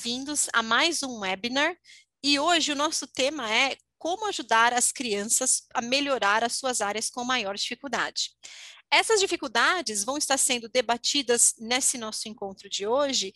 bem-vindos a mais um webinar e hoje o nosso tema é como ajudar as crianças a melhorar as suas áreas com maior dificuldade. Essas dificuldades vão estar sendo debatidas nesse nosso encontro de hoje,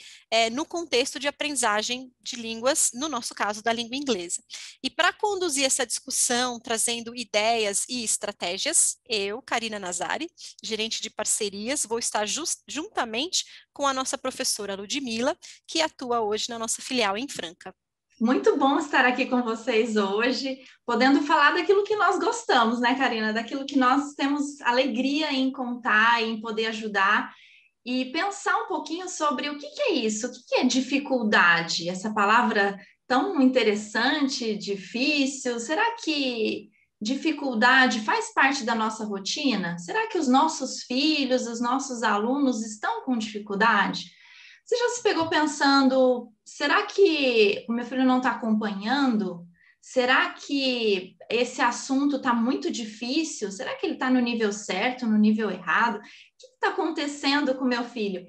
no contexto de aprendizagem de línguas, no nosso caso, da língua inglesa. E para conduzir essa discussão, trazendo ideias e estratégias, eu, Karina Nazari, gerente de parcerias, vou estar juntamente com a nossa professora Ludmila, que atua hoje na nossa filial em Franca. Muito bom estar aqui com vocês hoje, podendo falar daquilo que nós gostamos, né, Karina? Daquilo que nós temos alegria em contar, em poder ajudar e pensar um pouquinho sobre o que é isso, o que é dificuldade, essa palavra tão interessante, difícil. Será que dificuldade faz parte da nossa rotina? Será que os nossos filhos, os nossos alunos estão com dificuldade? Você já se pegou pensando, será que o meu filho não está acompanhando? Será que esse assunto está muito difícil? Será que ele está no nível certo, no nível errado? O que está acontecendo com o meu filho?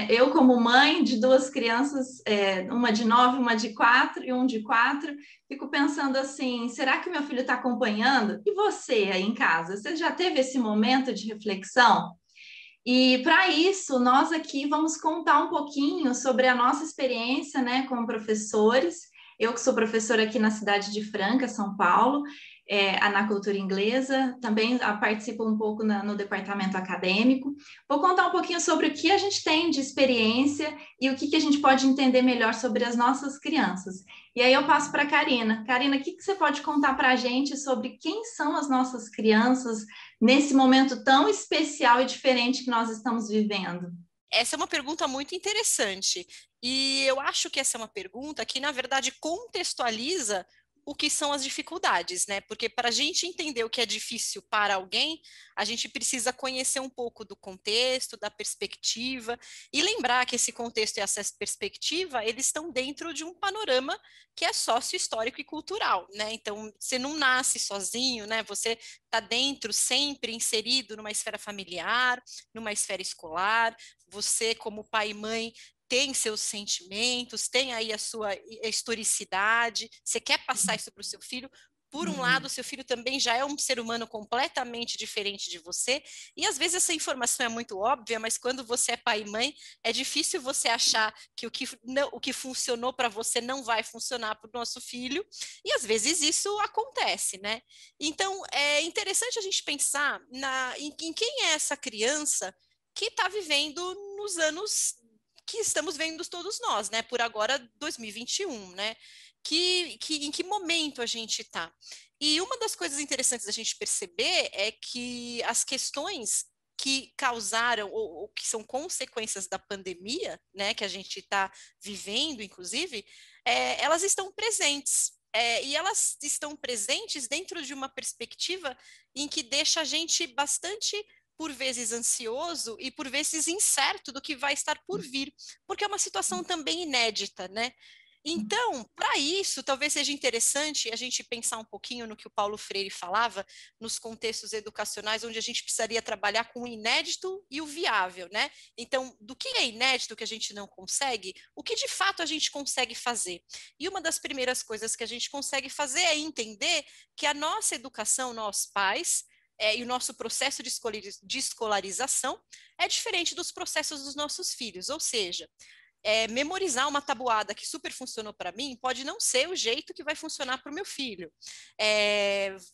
Eu, como mãe de duas crianças, uma de 9, uma de 4 e um de 4, fico pensando assim, será que o meu filho está acompanhando? E você aí em casa, você já teve esse momento de reflexão? E para isso, nós aqui vamos contar um pouquinho sobre a nossa experiência, né, como professores. Eu que sou professora aqui na cidade de Franca, São Paulo, na cultura inglesa, também participo um pouco no departamento acadêmico. Vou contar um pouquinho sobre o que a gente tem de experiência e o que a gente pode entender melhor sobre as nossas crianças. E aí eu passo para a Karina. Karina, o que você pode contar para a gente sobre quem são as nossas crianças nesse momento tão especial e diferente que nós estamos vivendo? Essa é uma pergunta muito interessante e eu acho que essa é uma pergunta que, na verdade, contextualiza o que são as dificuldades, né? Porque para a gente entender o que é difícil para alguém, a gente precisa conhecer um pouco do contexto, da perspectiva e lembrar que esse contexto e essa perspectiva, eles estão dentro de um panorama que é sócio-histórico e cultural, né? Então, você não nasce sozinho, né? Você está dentro, sempre inserido numa esfera familiar, numa esfera escolar. Você, como pai e mãe, tem seus sentimentos, tem aí a sua historicidade, você quer passar isso para o seu filho. Por um lado, seu filho também já é um ser humano completamente diferente de você, e às vezes essa informação é muito óbvia, mas quando você é pai e mãe, é difícil você achar que o que funcionou para você não vai funcionar para o nosso filho, e às vezes isso acontece, né? Então, é interessante a gente pensar em quem é essa criança que está vivendo nos anos que estamos vendo todos nós, né? Por agora, 2021, né? Em que momento a gente está? E uma das coisas interessantes da gente perceber é que as questões que causaram ou que são consequências da pandemia, né, que a gente está vivendo, inclusive, elas estão presentes. E elas estão presentes dentro de uma perspectiva em que deixa a gente bastante por vezes ansioso e por vezes incerto do que vai estar por vir, porque é uma situação também inédita, né? Então, para isso, talvez seja interessante a gente pensar um pouquinho no que o Paulo Freire falava, nos contextos educacionais, onde a gente precisaria trabalhar com o inédito e o viável, né? Então, do que é inédito que a gente não consegue, o que de fato a gente consegue fazer? E uma das primeiras coisas que a gente consegue fazer é entender que a nossa educação, nós pais, e o nosso processo de escolarização é diferente dos processos dos nossos filhos, ou seja, memorizar uma tabuada que super funcionou para mim pode não ser o jeito que vai funcionar para o meu filho.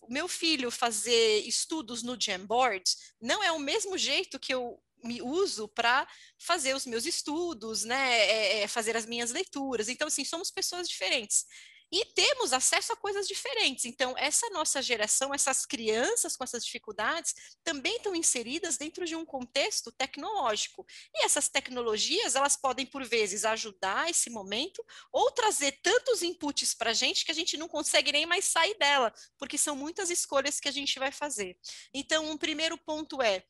O meu filho fazer estudos no Jamboard não é o mesmo jeito que eu me uso para fazer os meus estudos, né, fazer as minhas leituras. Então, assim, somos pessoas diferentes. E temos acesso a coisas diferentes. Então, essa nossa geração, essas crianças com essas dificuldades, também estão inseridas dentro de um contexto tecnológico. E essas tecnologias, elas podem, por vezes, ajudar esse momento ou trazer tantos inputs para a gente que a gente não consegue nem mais sair dela, porque são muitas escolhas que a gente vai fazer. Então, um primeiro ponto é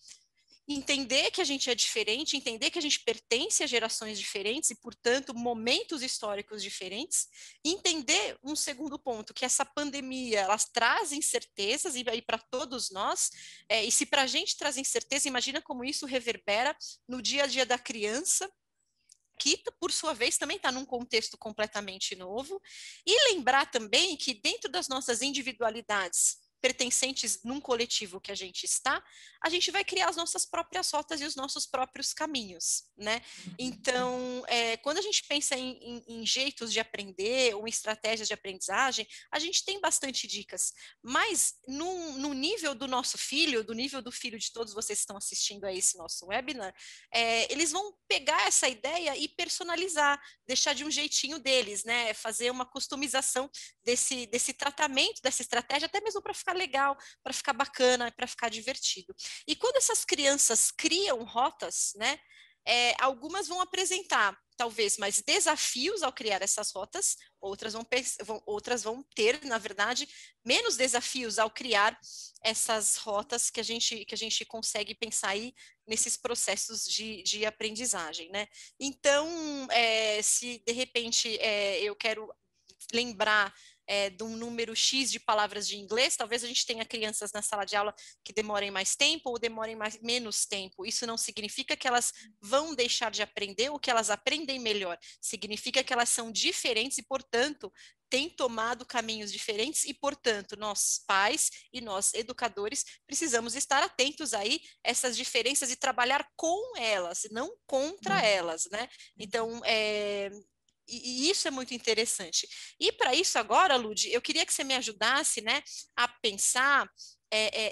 entender que a gente é diferente, entender que a gente pertence a gerações diferentes e, portanto, momentos históricos diferentes. Entender um segundo ponto, que essa pandemia, elas traz incertezas e aí para todos nós, e se para a gente traz incerteza, imagina como isso reverbera no dia a dia da criança, que, por sua vez, também está num contexto completamente novo, e lembrar também que dentro das nossas individualidades pertencentes num coletivo que a gente está, a gente vai criar as nossas próprias rotas e os nossos próprios caminhos, né? Então, quando a gente pensa em jeitos de aprender ou em estratégias de aprendizagem, a gente tem bastante dicas, mas no nível do nosso filho, do nível do filho de todos vocês que estão assistindo a esse nosso webinar, eles vão pegar essa ideia e personalizar, deixar de um jeitinho deles, né? Fazer uma customização desse tratamento, dessa estratégia, até mesmo para ficar legal, para ficar bacana, para ficar divertido. E quando essas crianças criam rotas, né? Algumas vão apresentar talvez mais desafios ao criar essas rotas, outras vão ter, na verdade, menos desafios ao criar essas rotas que a gente consegue pensar aí nesses processos de aprendizagem, né? Então, se de repente eu quero lembrar de um número X de palavras de inglês, talvez a gente tenha crianças na sala de aula que demorem mais tempo ou demorem menos tempo. Isso não significa que elas vão deixar de aprender ou que elas aprendem melhor. Significa que elas são diferentes e, portanto, têm tomado caminhos diferentes e, portanto, nós pais e nós educadores precisamos estar atentos aí a essas diferenças e trabalhar com elas, não contra elas, né? Então, e isso é muito interessante. E para isso agora, Lud, eu queria que você me ajudasse, né, a pensar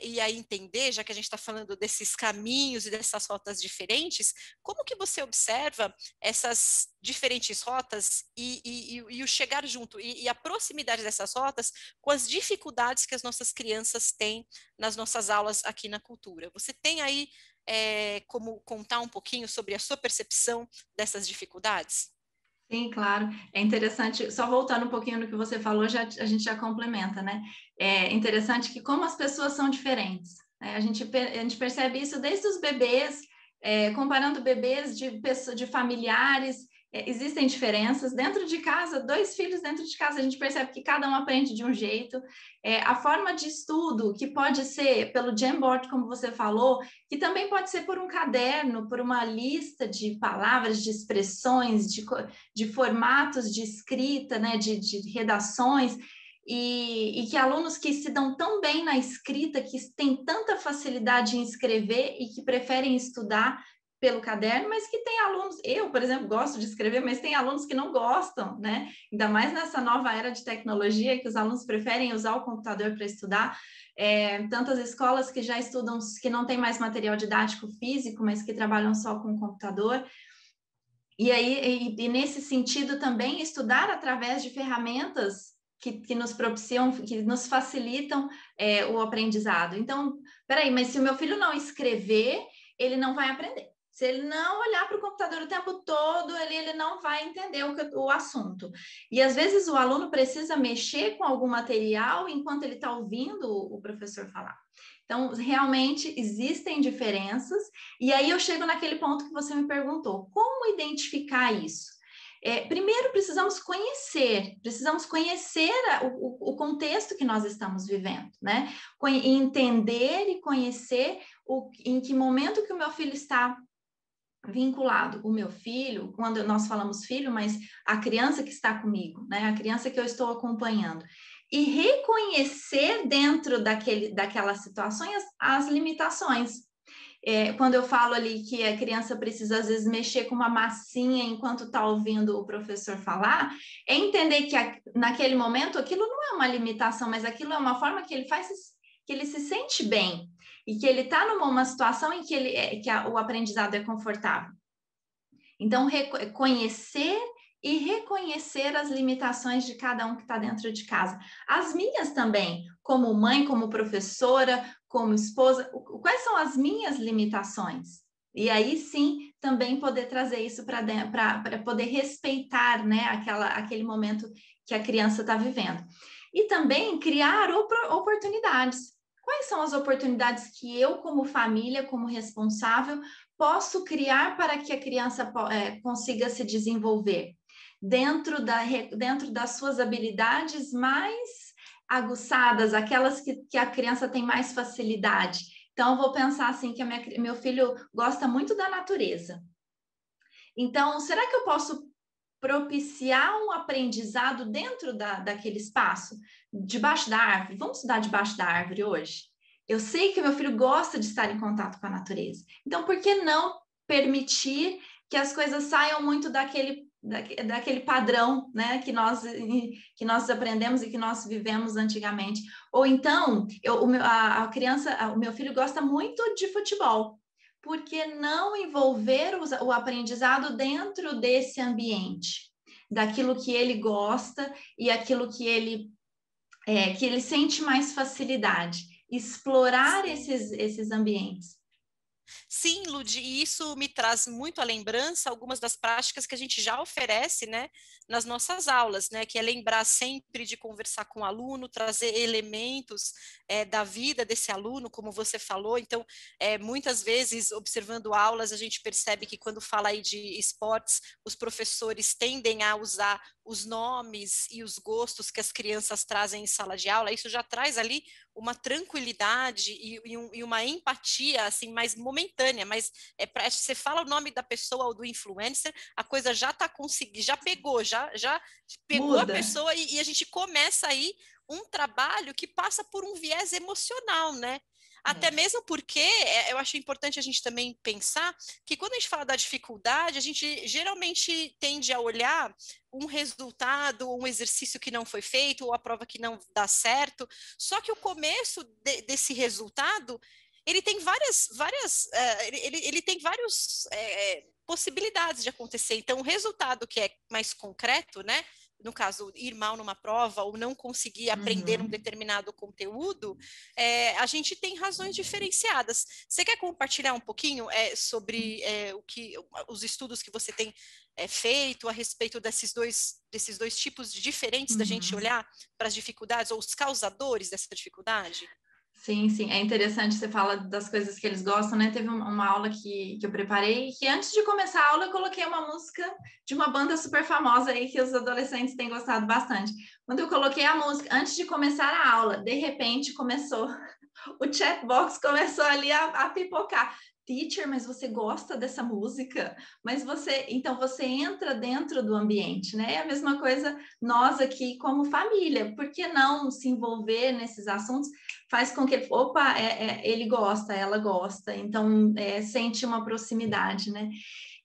e a entender, já que a gente está falando desses caminhos e dessas rotas diferentes, como que você observa essas diferentes rotas e o chegar junto e a proximidade dessas rotas com as dificuldades que as nossas crianças têm nas nossas aulas aqui na Cultura? Você tem aí como contar um pouquinho sobre a sua percepção dessas dificuldades? Sim, claro. É interessante, só voltando um pouquinho no que você falou, a gente já complementa, né? É interessante que como as pessoas são diferentes, né? A gente percebe isso desde os bebês, comparando bebês de familiares, existem diferenças. Dentro de casa, 2 filhos dentro de casa, a gente percebe que cada um aprende de um jeito. A forma de estudo, que pode ser pelo Jamboard, como você falou, que também pode ser por um caderno, por uma lista de palavras, de expressões, de formatos de escrita, né, de redações, e que alunos que se dão tão bem na escrita, que têm tanta facilidade em escrever e que preferem estudar pelo caderno, mas que tem alunos, eu, por exemplo, gosto de escrever, mas tem alunos que não gostam, né? Ainda mais nessa nova era de tecnologia, que os alunos preferem usar o computador para estudar. Tantas escolas que já estudam, que não tem mais material didático físico, mas que trabalham só com o computador. E aí, nesse sentido, também estudar através de ferramentas que nos propiciam, que nos facilitam o aprendizado. Então, peraí, mas se o meu filho não escrever, ele não vai aprender. Se ele não olhar para o computador o tempo todo, ele não vai entender o assunto. E às vezes o aluno precisa mexer com algum material enquanto ele está ouvindo o professor falar. Então, realmente existem diferenças, e aí eu chego naquele ponto que você me perguntou: como identificar isso? Primeiro, precisamos conhecer o contexto que nós estamos vivendo, né? Entender e conhecer em que momento que o meu filho está vinculado. O meu filho, quando nós falamos filho, mas a criança que está comigo, né? A criança que eu estou acompanhando. E reconhecer dentro daquelas situações as limitações. Quando eu falo ali que a criança precisa, às vezes, mexer com uma massinha enquanto está ouvindo o professor falar, é entender que naquele momento aquilo não é uma limitação, mas aquilo é uma forma que ele se sente bem e que ele está numa situação em que o aprendizado é confortável. Então, conhecer e reconhecer as limitações de cada um que está dentro de casa. As minhas também, como mãe, como professora, como esposa, quais são as minhas limitações? E aí sim, também poder trazer isso para poder respeitar, né, aquele momento que a criança está vivendo. E também criar oportunidades. Quais são as oportunidades que eu, como família, como responsável, posso criar para que a criança consiga se desenvolver dentro das suas habilidades mais aguçadas, aquelas que a criança tem mais facilidade. Então, eu vou pensar assim, que meu filho gosta muito da natureza. Então, será que eu posso propiciar um aprendizado dentro daquele espaço? Debaixo da árvore? Vamos estudar debaixo da árvore hoje? Eu sei que o meu filho gosta de estar em contato com a natureza. Então, por que não permitir que as coisas saiam muito daquele padrão, né, que nós aprendemos e que nós vivemos antigamente? Ou então, a criança, o meu filho gosta muito de futebol. Por que não envolver o aprendizado dentro desse ambiente? Daquilo que ele gosta e aquilo que ele sente mais facilidade. Explorar Sim. esses ambientes. Sim, Lud, e isso me traz muito à lembrança algumas das práticas que a gente já oferece, né, nas nossas aulas, né, que é lembrar sempre de conversar com o aluno, trazer elementos da vida desse aluno, como você falou. Então, muitas vezes, observando aulas, a gente percebe que quando fala aí de esportes, os professores tendem a usar os nomes e os gostos que as crianças trazem em sala de aula. Isso já traz ali uma tranquilidade e uma empatia assim mais momentânea, mas você fala o nome da pessoa ou do influencer, a coisa já está conseguindo, já pegou a Muda. pessoa e a gente começa aí um trabalho que passa por um viés emocional, né? Até É. mesmo porque eu acho importante a gente também pensar que quando a gente fala da dificuldade, a gente geralmente tende a olhar um resultado, um exercício que não foi feito, ou a prova que não dá certo. Só que o começo desse resultado, ele tem ele tem vários possibilidades de acontecer. Então, o resultado que é mais concreto, né? No caso, ir mal numa prova ou não conseguir aprender um Uhum. determinado conteúdo, a gente tem razões diferenciadas. Você quer compartilhar um pouquinho sobre os estudos que você tem feito a respeito desses dois tipos diferentes da gente Uhum. olhar para as dificuldades ou os causadores dessa dificuldade? Sim, sim, é interessante você fala das coisas que eles gostam, né? Teve uma aula que eu preparei, que antes de começar a aula eu coloquei uma música de uma banda super famosa aí que os adolescentes têm gostado bastante. Quando eu coloquei a música, antes de começar a aula, de repente começou, o chatbox começou ali a pipocar. Teacher, mas você gosta dessa música? Então você entra dentro do ambiente, né? É a mesma coisa nós aqui como família, por que não se envolver nesses assuntos? Faz com que ele, opa, ele gosta, ela gosta, então sente uma proximidade, né?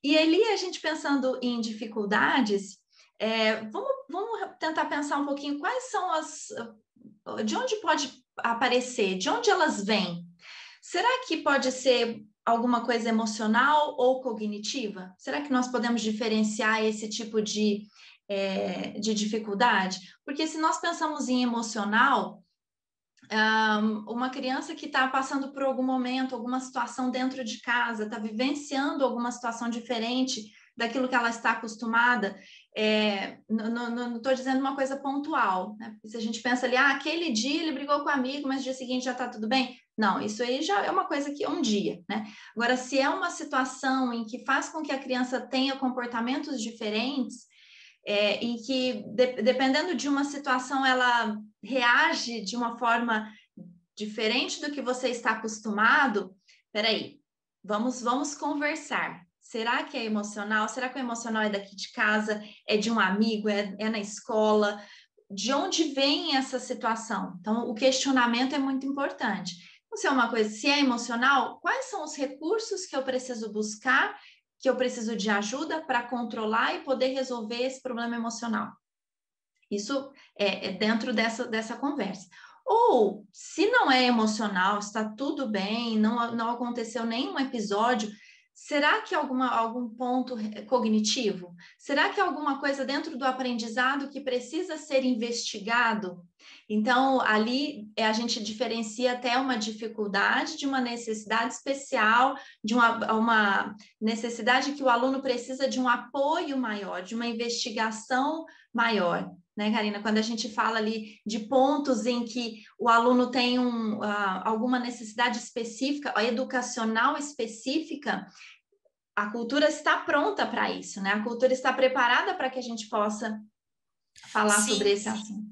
E ali a gente pensando em dificuldades, vamos tentar pensar um pouquinho quais são de onde pode aparecer, de onde elas vêm. Será que pode ser alguma coisa emocional ou cognitiva? Será que nós podemos diferenciar esse tipo de dificuldade? Porque se nós pensamos em emocional, uma criança que está passando por algum momento, alguma situação dentro de casa, está vivenciando alguma situação diferente daquilo que ela está acostumada, não estou dizendo uma coisa pontual, né? Se a gente pensa ali, aquele dia ele brigou com o amigo, mas no dia seguinte já está tudo bem. Não, isso aí já é uma coisa que é um dia, né? Agora, se é uma situação em que faz com que a criança tenha comportamentos diferentes, em que, dependendo de uma situação, ela reage de uma forma diferente do que você está acostumado. Peraí, vamos conversar. Será que é emocional? Será que o emocional é daqui de casa? É de um amigo? É na escola? De onde vem essa situação? Então, o questionamento é muito importante. Se é uma coisa, se é emocional, quais são os recursos que eu preciso buscar, que eu preciso de ajuda para controlar e poder resolver esse problema emocional? Isso é dentro dessa conversa. Ou, se não é emocional, está tudo bem, não aconteceu nenhum episódio, será que algum ponto cognitivo? Será que alguma coisa dentro do aprendizado que precisa ser investigado? Então, ali a gente diferencia até uma dificuldade de uma necessidade especial, de uma necessidade que o aluno precisa de um apoio maior, de uma investigação maior. Né, Karina? Quando a gente fala ali de pontos em que o aluno tem alguma necessidade específica, educacional específica, a cultura está pronta para isso, né? A cultura está preparada para que a gente possa falar sobre Sim, esse assunto.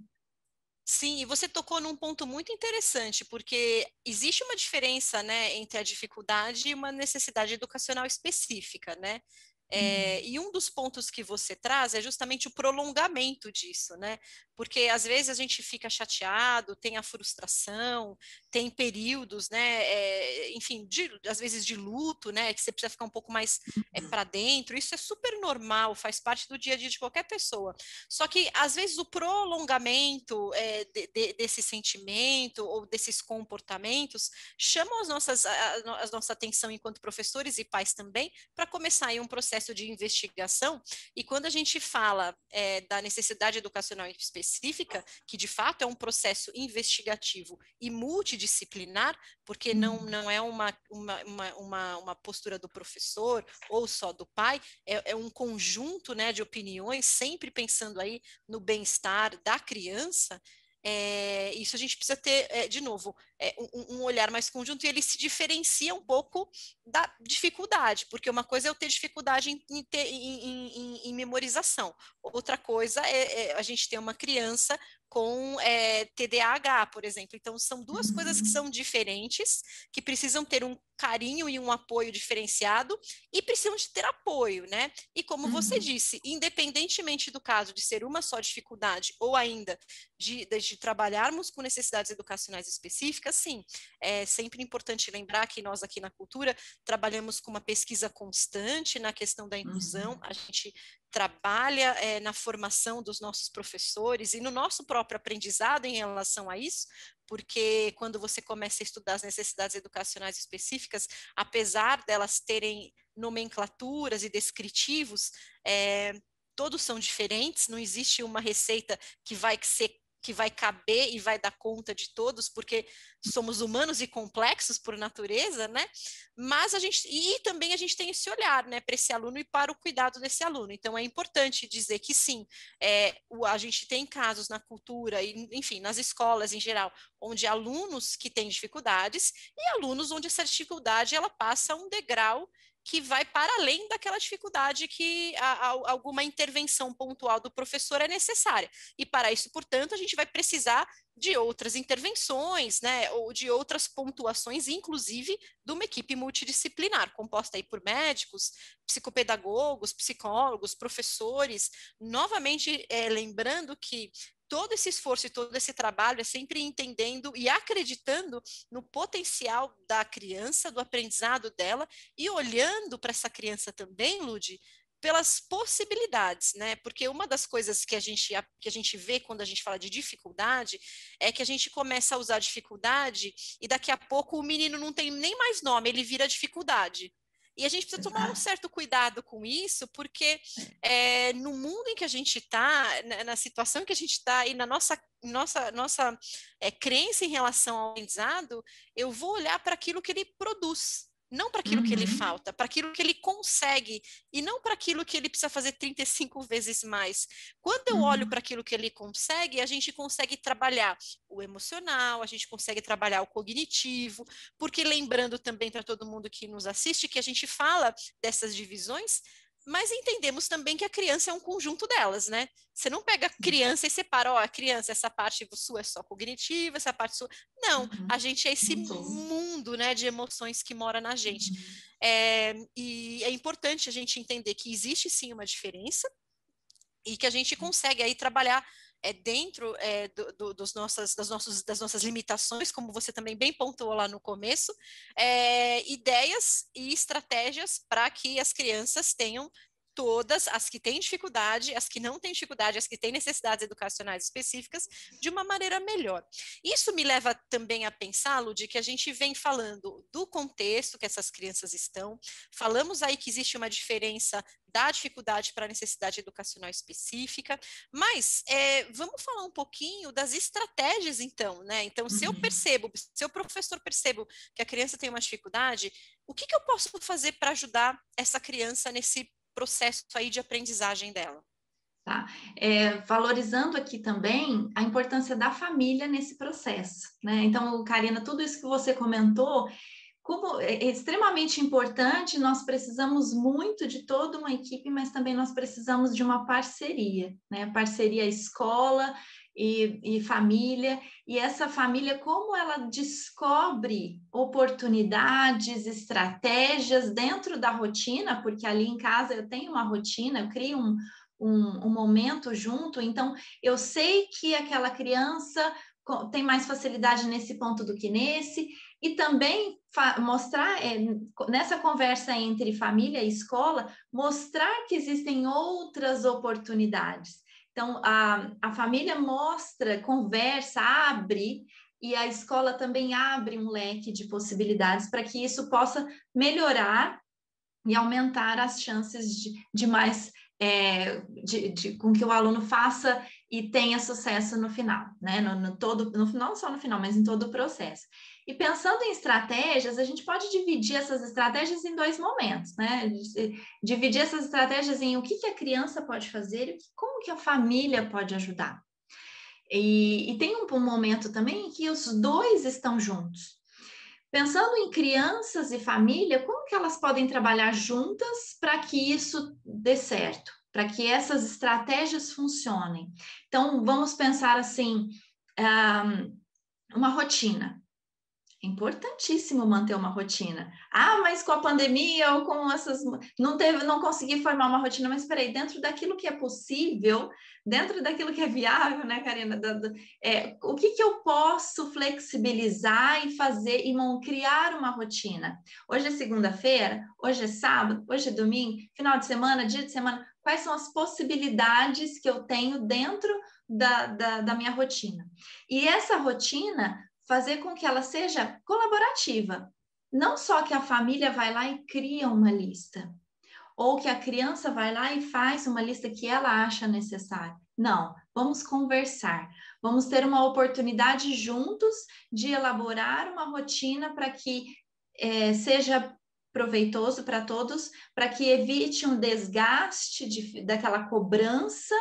sim, e você tocou num ponto muito interessante, porque existe uma diferença, né, entre a dificuldade e uma necessidade educacional específica, né? E um dos pontos que você traz é justamente o prolongamento disso, né? Porque às vezes a gente fica chateado, tem a frustração, tem períodos, né? Enfim, às vezes de luto, né? Que você precisa ficar um pouco mais para dentro. Isso é super normal, faz parte do dia a dia de qualquer pessoa. Só que às vezes o prolongamento desse sentimento ou desses comportamentos chamam a nossa atenção enquanto professores e pais também para começar aí um processo de investigação. E quando a gente fala da necessidade educacional específica, que de fato é um processo investigativo e multidisciplinar, porque não é uma postura do professor ou só do pai, é um conjunto, né, de opiniões, sempre pensando aí no bem-estar da criança. Isso a gente precisa ter, de novo, um olhar mais conjunto, e ele se diferencia um pouco da dificuldade, porque uma coisa é eu ter dificuldade em memorização, outra coisa é a gente ter uma criança com TDAH, por exemplo. Então, são duas coisas que são diferentes, que precisam ter um carinho e um apoio diferenciado e precisam de ter apoio, né? E como você disse, independentemente do caso de ser uma só dificuldade ou ainda de trabalharmos com necessidades educacionais específicas, sim, é sempre importante lembrar que nós aqui na Cultura trabalhamos com uma pesquisa constante na questão da inclusão, a gente trabalha na formação dos nossos professores e no nosso próprio aprendizado em relação a isso, porque quando você começa a estudar as necessidades educacionais específicas, apesar delas terem nomenclaturas e descritivos, todos são diferentes, não existe uma receita que vai caber e vai dar conta de todos, porque somos humanos e complexos por natureza, né? Mas também a gente tem esse olhar, né, para esse aluno e para o cuidado desse aluno. Então é importante dizer que sim, a gente tem casos na cultura e, enfim, nas escolas em geral, onde alunos que têm dificuldades e alunos onde essa dificuldade ela passa um degrau que vai para além daquela dificuldade que alguma intervenção pontual do professor é necessária. E para isso, portanto, a gente vai precisar de outras intervenções, né, ou de outras pontuações, inclusive de uma equipe multidisciplinar, composta aí por médicos, psicopedagogos, psicólogos, professores, novamente lembrando que todo esse esforço e todo esse trabalho é sempre entendendo e acreditando no potencial da criança, do aprendizado dela, e olhando para essa criança também, Ludi, pelas possibilidades, né? Porque uma das coisas que a gente vê quando a gente fala de dificuldade é que a gente começa a usar dificuldade e daqui a pouco o menino não tem nem mais nome, ele vira dificuldade. E a gente precisa tomar um certo cuidado com isso, porque no mundo em que a gente está, na situação em que a gente está e na nossa crença em relação ao aprendizado, eu vou olhar para aquilo que ele produz, não para aquilo que ele falta, para aquilo que ele consegue, e não para aquilo que ele precisa fazer 35 vezes mais. Quando eu olho para aquilo que ele consegue, a gente consegue trabalhar o emocional, a gente consegue trabalhar o cognitivo, porque lembrando também para todo mundo que nos assiste, que a gente fala dessas divisões, mas entendemos também que a criança é um conjunto delas, né? Você não pega a criança e separa, a criança, essa parte sua é só cognitiva, essa parte sua... Não, a gente é esse mundo, né, de emoções que mora na gente. E é importante a gente entender que existe sim uma diferença e que a gente consegue aí trabalhar dentro das nossas limitações, como você também bem pontuou lá no começo, ideias e estratégias para que as crianças tenham todas, as que têm dificuldade, as que não têm dificuldade, as que têm necessidades educacionais específicas, de uma maneira melhor. Isso me leva também a pensar, Ludi, que a gente vem falando do contexto que essas crianças estão, falamos aí que existe uma diferença da dificuldade para a necessidade educacional específica, mas vamos falar um pouquinho das estratégias, então, né? Então, se eu professor percebo que a criança tem uma dificuldade, o que eu posso fazer para ajudar essa criança nesse processo aí de aprendizagem dela? Tá. Valorizando aqui também a importância da família nesse processo, né? Então, Karina, tudo isso que você comentou, como é extremamente importante, nós precisamos muito de toda uma equipe, mas também nós precisamos de uma parceria, né? Parceria escola e família, e essa família, como ela descobre oportunidades, estratégias dentro da rotina, porque ali em casa eu tenho uma rotina, eu crio um momento junto, então eu sei que aquela criança tem mais facilidade nesse ponto do que nesse, e também mostrar, nessa conversa entre família e escola, mostrar que existem outras oportunidades. Então, a família mostra, conversa, abre, e a escola também abre um leque de possibilidades para que isso possa melhorar e aumentar as chances de mais, com que o aluno faça e tenha sucesso no final, né? Não só no final, mas em todo o processo. E pensando em estratégias, a gente pode dividir essas estratégias em dois momentos, né? Dividir essas estratégias em o que a criança pode fazer e como que a família pode ajudar. E tem um momento também em que os dois estão juntos. Pensando em crianças e família, como que elas podem trabalhar juntas para que isso dê certo, para que essas estratégias funcionem? Então, vamos pensar assim, uma rotina. É importantíssimo manter uma rotina. Ah, mas com a pandemia ou com essas... Não consegui formar uma rotina, mas espera aí, dentro daquilo que é possível, dentro daquilo que é viável, né, Karina? O que eu posso flexibilizar e fazer e criar uma rotina? Hoje é segunda-feira, hoje é sábado, hoje é domingo, final de semana, dia de semana. Quais são as possibilidades que eu tenho dentro da minha rotina? E essa rotina fazer com que ela seja colaborativa. Não só que a família vai lá e cria uma lista, ou que a criança vai lá e faz uma lista que ela acha necessária. Não, vamos conversar, vamos ter uma oportunidade juntos de elaborar uma rotina para que seja proveitoso para todos, para que evite um desgaste daquela cobrança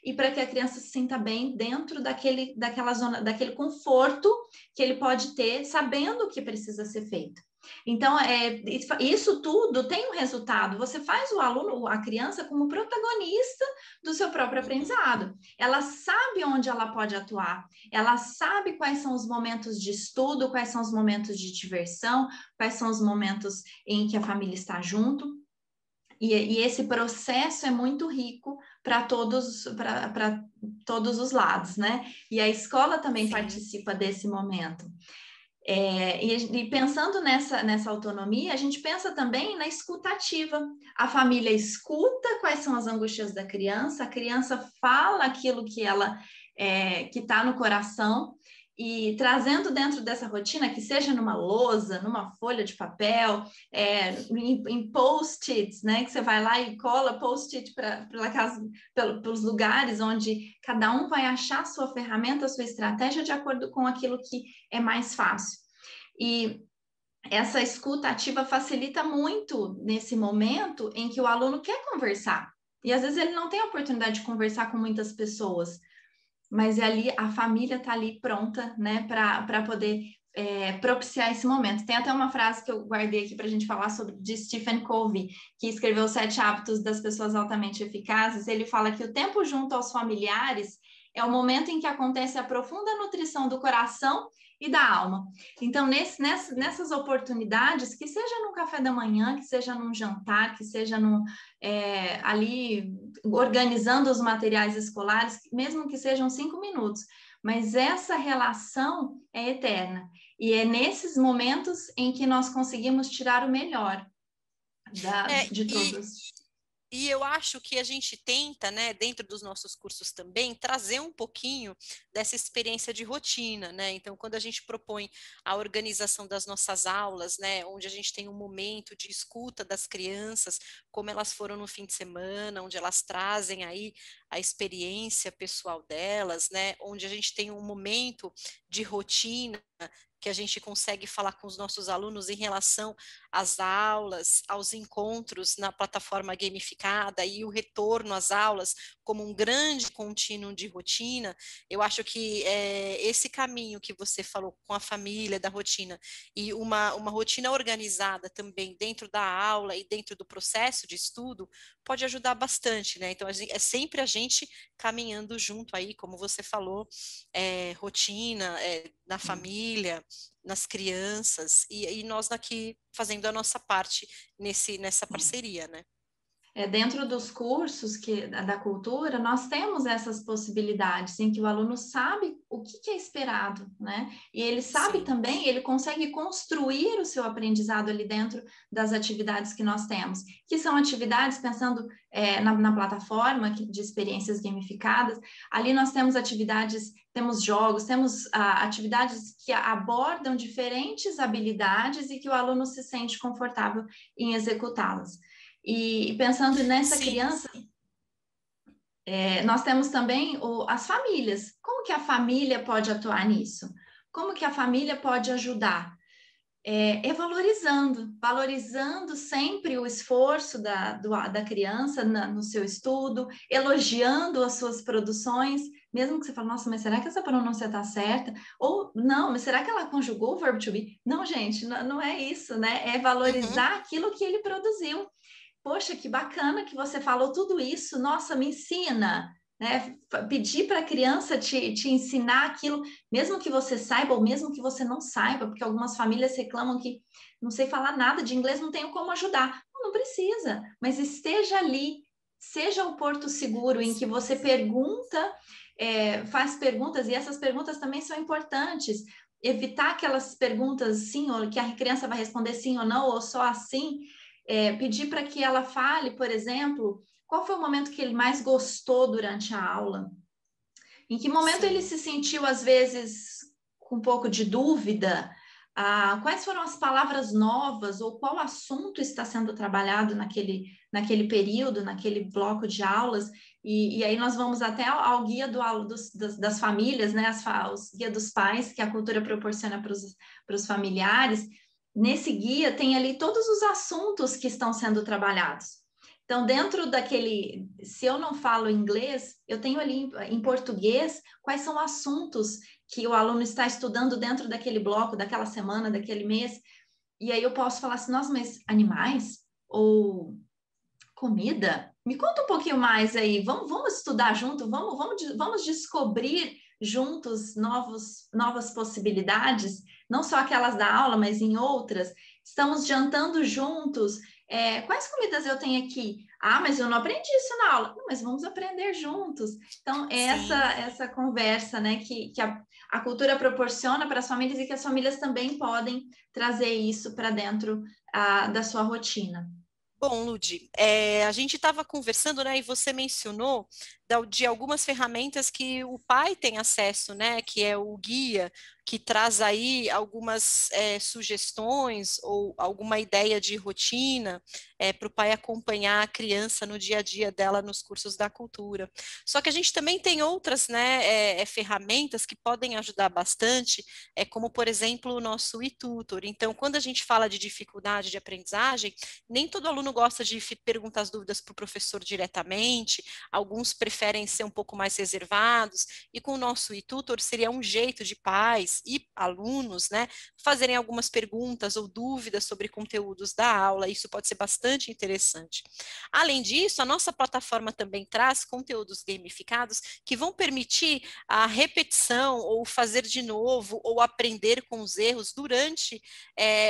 e para que a criança se sinta bem dentro daquela zona, daquele conforto que ele pode ter, sabendo o que precisa ser feito. Então, isso tudo tem um resultado. Você faz o aluno, a criança, como protagonista do seu próprio aprendizado. Ela sabe onde ela pode atuar, ela sabe quais são os momentos de estudo, quais são os momentos de diversão, quais são os momentos em que a família está junto. E esse processo é muito rico para todos os lados, né? E a escola também participa desse momento. E pensando nessa autonomia, a gente pensa também na escuta ativa. A família escuta quais são as angústias da criança, a criança fala aquilo que ela que está no coração, e trazendo dentro dessa rotina, que seja numa lousa, numa folha de papel, em post-its, né? Que você vai lá e cola post-it pelos lugares onde cada um vai achar a sua ferramenta, a sua estratégia de acordo com aquilo que é mais fácil. E essa escuta ativa facilita muito nesse momento em que o aluno quer conversar. E às vezes ele não tem a oportunidade de conversar com muitas pessoas, mas ali a família está ali pronta, né, para poder propiciar esse momento. Tem até uma frase que eu guardei aqui para a gente falar sobre, de Stephen Covey, que escreveu 7 Hábitos das Pessoas Altamente Eficazes. Ele fala que o tempo junto aos familiares é o momento em que acontece a profunda nutrição do coração e da alma. Então, nessas oportunidades, que seja no café da manhã, que seja num jantar, que seja ali organizando os materiais escolares, mesmo que sejam 5 minutos, mas essa relação é eterna. E é nesses momentos em que nós conseguimos tirar o melhor de todos. E eu acho que a gente tenta, né, dentro dos nossos cursos também, trazer um pouquinho dessa experiência de rotina, né? Então, quando a gente propõe a organização das nossas aulas, né, onde a gente tem um momento de escuta das crianças, como elas foram no fim de semana, onde elas trazem aí a experiência pessoal delas, né, onde a gente tem um momento de rotina, que a gente consegue falar com os nossos alunos em relação às aulas, aos encontros na plataforma gamificada e o retorno às aulas como um grande contínuo de rotina, eu acho que esse caminho que você falou com a família, da rotina, e uma rotina organizada também dentro da aula e dentro do processo de estudo, pode ajudar bastante, né? Então, é sempre a gente caminhando junto aí, como você falou, rotina, na família, nas crianças, e nós aqui fazendo a nossa parte nessa parceria, né? Dentro dos cursos da cultura, nós temos essas possibilidades em que o aluno sabe o que é esperado, né? E ele sabe Sim. também, ele consegue construir o seu aprendizado ali dentro das atividades que nós temos, que são atividades, pensando na plataforma de experiências gamificadas, ali nós temos atividades, temos jogos, temos atividades que abordam diferentes habilidades e que o aluno se sente confortável em executá-las. E pensando nessa Sim. criança, nós temos também as famílias. Como que a família pode atuar nisso? Como que a família pode ajudar? Valorizando sempre o esforço da criança no seu estudo, elogiando as suas produções, mesmo que você fale, nossa, mas será que essa pronúncia está certa? Ou, não, mas será que ela conjugou o verbo to be? Não, gente, não é isso, né? É valorizar aquilo que ele produziu. Poxa, que bacana que você falou tudo isso, nossa, me ensina, né? Pedir para a criança te ensinar aquilo, mesmo que você saiba ou mesmo que você não saiba, porque algumas famílias reclamam que não sei falar nada de inglês, não tenho como ajudar. Não precisa, mas esteja ali, seja o porto seguro em que você pergunta, faz perguntas, e essas perguntas também são importantes. Evitar aquelas perguntas sim, ou que a criança vai responder sim ou não, ou só assim. Pedir para que ela fale, por exemplo, qual foi o momento que ele mais gostou durante a aula? Em que momento Sim. ele se sentiu, às vezes, com um pouco de dúvida? Quais foram as palavras novas ou qual assunto está sendo trabalhado naquele período, naquele bloco de aulas? E aí nós vamos até ao guia das famílias, né? Os guia dos pais, que a cultura proporciona para os familiares. Nesse guia tem ali todos os assuntos que estão sendo trabalhados. Então, dentro daquele, se eu não falo inglês, eu tenho ali em português quais são assuntos que o aluno está estudando dentro daquele bloco, daquela semana, daquele mês. E aí eu posso falar assim, nossa, mas animais? Ou comida? Me conta um pouquinho mais aí, vamos estudar junto, vamos descobrir juntos novas possibilidades, não só aquelas da aula, mas em outras. Estamos jantando juntos. Quais comidas eu tenho aqui? Ah, mas eu não aprendi isso na aula. Não, mas vamos aprender juntos. Então, essa conversa, né, que a cultura proporciona para as famílias e que as famílias também podem trazer isso para dentro da sua rotina. Bom, Ludi, a gente estava conversando, né, e você mencionou de algumas ferramentas que o pai tem acesso, né, que é o guia, que traz aí algumas sugestões ou alguma ideia de rotina para o pai acompanhar a criança no dia a dia dela nos cursos da cultura. Só que a gente também tem outras, né, ferramentas que podem ajudar bastante, como, por exemplo, o nosso e-tutor. Então, quando a gente fala de dificuldade de aprendizagem, nem todo aluno gosta de perguntar as dúvidas para o professor diretamente, alguns preferem ser um pouco mais reservados, e com o nosso e-tutor seria um jeito de pais e alunos, né, fazerem algumas perguntas ou dúvidas sobre conteúdos da aula. Isso pode ser bastante interessante. Além disso, a nossa plataforma também traz conteúdos gamificados que vão permitir a repetição ou fazer de novo ou aprender com os erros durante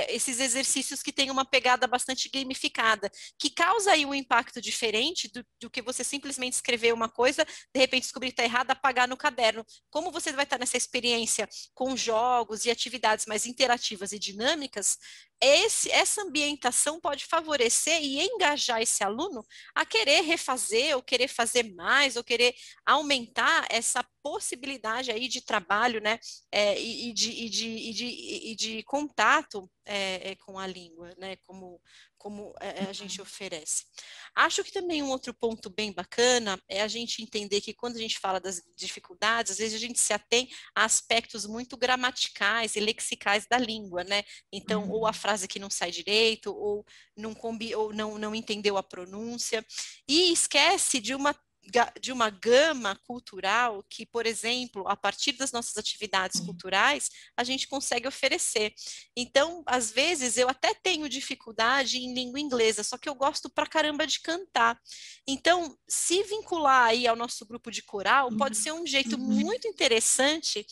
esses exercícios que têm uma pegada bastante gamificada, que causa aí um impacto diferente do que você simplesmente escrever uma coisa, de repente descobrir que está errado, apagar no caderno. Como você vai estar nessa experiência com jogos e atividades mais interativas e dinâmicas, essa ambientação pode favorecer e engajar esse aluno a querer refazer, ou querer fazer mais, ou querer aumentar essa possibilidade aí de trabalho, né, e de contato com a língua, né, como a gente oferece. Acho que também um outro ponto bem bacana é a gente entender que quando a gente fala das dificuldades, às vezes a gente se atém a aspectos muito gramaticais e lexicais da língua, né? Então, ou a frase que não sai direito, ou não entendeu a pronúncia, e esquece de uma gama cultural que, por exemplo, a partir das nossas atividades culturais, a gente consegue oferecer. Então, às vezes, eu até tenho dificuldade em língua inglesa, só que eu gosto pra caramba de cantar. Então, se vincular aí ao nosso grupo de coral, pode ser um jeito muito interessante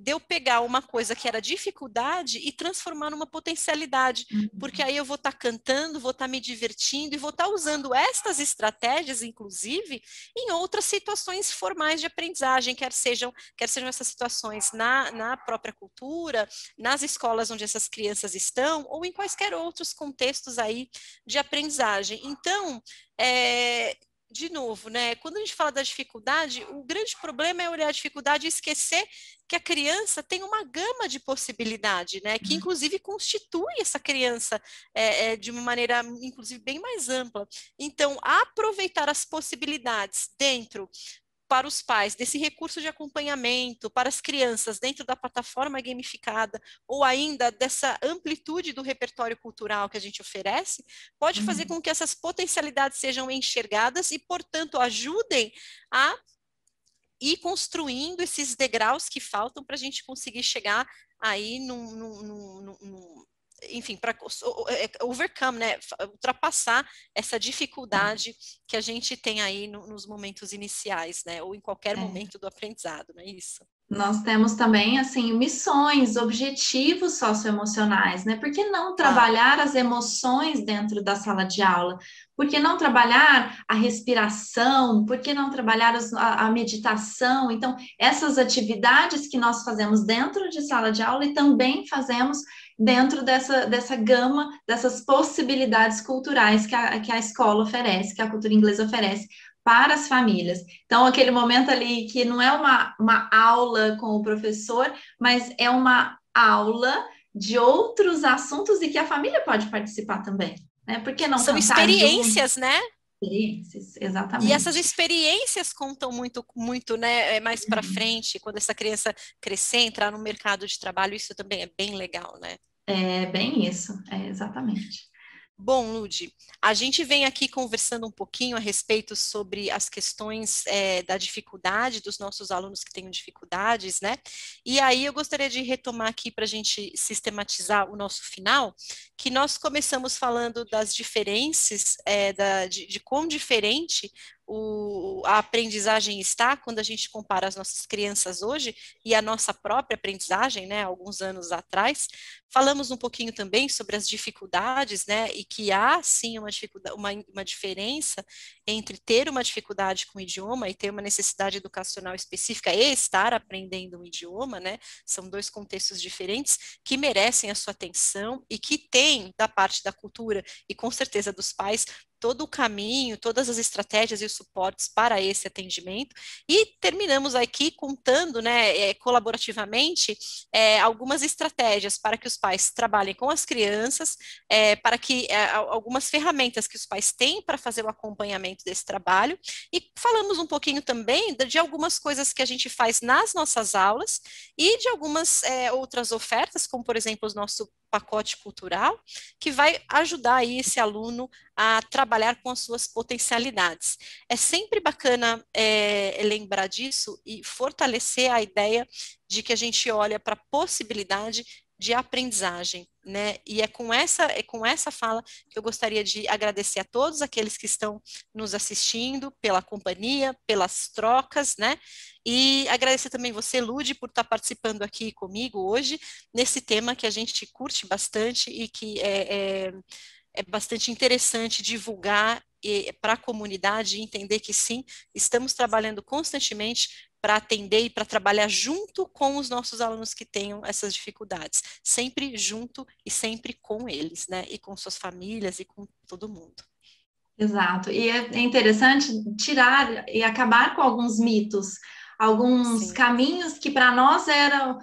de eu pegar uma coisa que era dificuldade e transformar numa potencialidade, porque aí eu vou estar cantando, vou estar me divertindo e vou estar usando estas estratégias, inclusive, em outras situações formais de aprendizagem, quer sejam essas situações na própria cultura, nas escolas onde essas crianças estão, ou em quaisquer outros contextos aí de aprendizagem. Então, de novo, né? Quando a gente fala da dificuldade, o grande problema é olhar a dificuldade e esquecer que a criança tem uma gama de possibilidade, né? Que inclusive constitui essa criança de uma maneira, inclusive, bem mais ampla. Então, aproveitar as possibilidades dentro para os pais desse recurso de acompanhamento, para as crianças dentro da plataforma gamificada, ou ainda dessa amplitude do repertório cultural que a gente oferece, pode fazer com que essas potencialidades sejam enxergadas e, portanto, ajudem a ir construindo esses degraus que faltam para a gente conseguir chegar aí enfim, para overcome, né, ultrapassar essa dificuldade que a gente tem aí nos momentos iniciais, né, ou em qualquer momento do aprendizado, não é isso? Nós temos também, assim, missões, objetivos socioemocionais, né? Por que não trabalhar as emoções dentro da sala de aula? Por que não trabalhar a respiração? Por que não trabalhar a meditação? Então, essas atividades que nós fazemos dentro de sala de aula e também fazemos dentro dessa gama, dessas possibilidades culturais que a escola oferece, que a cultura inglesa oferece para as famílias. Então, aquele momento ali que não é uma aula com o professor, mas é uma aula de outros assuntos e que a família pode participar também, né? Por que não São cantar experiências, junto? né? Experiências, exatamente. E essas experiências contam muito, muito, né, mais para frente, quando essa criança crescer, entrar no mercado de trabalho, isso também é bem legal, né? É bem isso, exatamente. Bom, Ludi, a gente vem aqui conversando um pouquinho a respeito sobre as questões da dificuldade dos nossos alunos que têm dificuldades, né? E aí eu gostaria de retomar aqui para a gente sistematizar o nosso final, que nós começamos falando das diferenças, de quão diferente a aprendizagem está quando a gente compara as nossas crianças hoje e a nossa própria aprendizagem, né, alguns anos atrás. Falamos um pouquinho também sobre as dificuldades, né, e que há sim uma diferença entre ter uma dificuldade com o idioma e ter uma necessidade educacional específica e estar aprendendo um idioma, né, são dois contextos diferentes que merecem a sua atenção e que têm, da parte da cultura e com certeza dos pais, todo o caminho, todas as estratégias e os suportes para esse atendimento, e terminamos aqui contando, né, colaborativamente, algumas estratégias para que os pais trabalhem com as crianças, para que algumas ferramentas que os pais têm para fazer o acompanhamento desse trabalho, e falamos um pouquinho também de algumas coisas que a gente faz nas nossas aulas e de algumas outras ofertas, como por exemplo o nosso pacote cultural, que vai ajudar aí esse aluno a trabalhar com as suas potencialidades. É sempre bacana lembrar disso e fortalecer a ideia de que a gente olha para a possibilidade de aprendizagem, né? E é com essa fala que eu gostaria de agradecer a todos aqueles que estão nos assistindo, pela companhia, pelas trocas, né? E agradecer também você, Ludi, por estar participando aqui comigo hoje, nesse tema que a gente curte bastante e que é bastante interessante divulgar para a comunidade e entender que sim, estamos trabalhando constantemente para atender e para trabalhar junto com os nossos alunos que tenham essas dificuldades, sempre junto e sempre com eles, né? E com suas famílias e com todo mundo. Exato. E é interessante tirar e acabar com alguns mitos, alguns Sim. caminhos que para nós era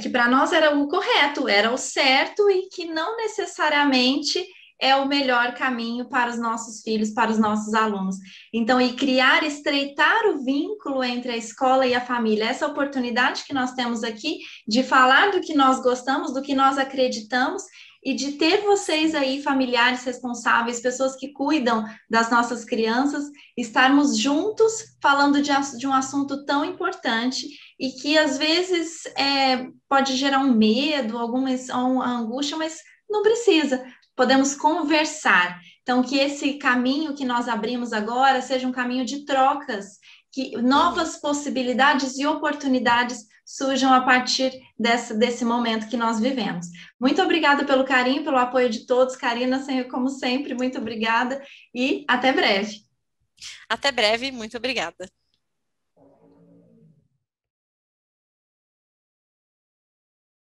que para nós era o correto, era o certo e que não necessariamente é o melhor caminho para os nossos filhos, para os nossos alunos. Então, e criar, estreitar o vínculo entre a escola e a família, essa oportunidade que nós temos aqui de falar do que nós gostamos, do que nós acreditamos e de ter vocês aí, familiares responsáveis, pessoas que cuidam das nossas crianças, estarmos juntos falando de um assunto tão importante e que às vezes pode gerar um medo, uma angústia, mas não precisa. Podemos conversar. Então, que esse caminho que nós abrimos agora seja um caminho de trocas, que novas possibilidades e oportunidades surjam a partir desse momento que nós vivemos. Muito obrigada pelo carinho, pelo apoio de todos. Karina, como sempre, muito obrigada e até breve. Até breve, muito obrigada.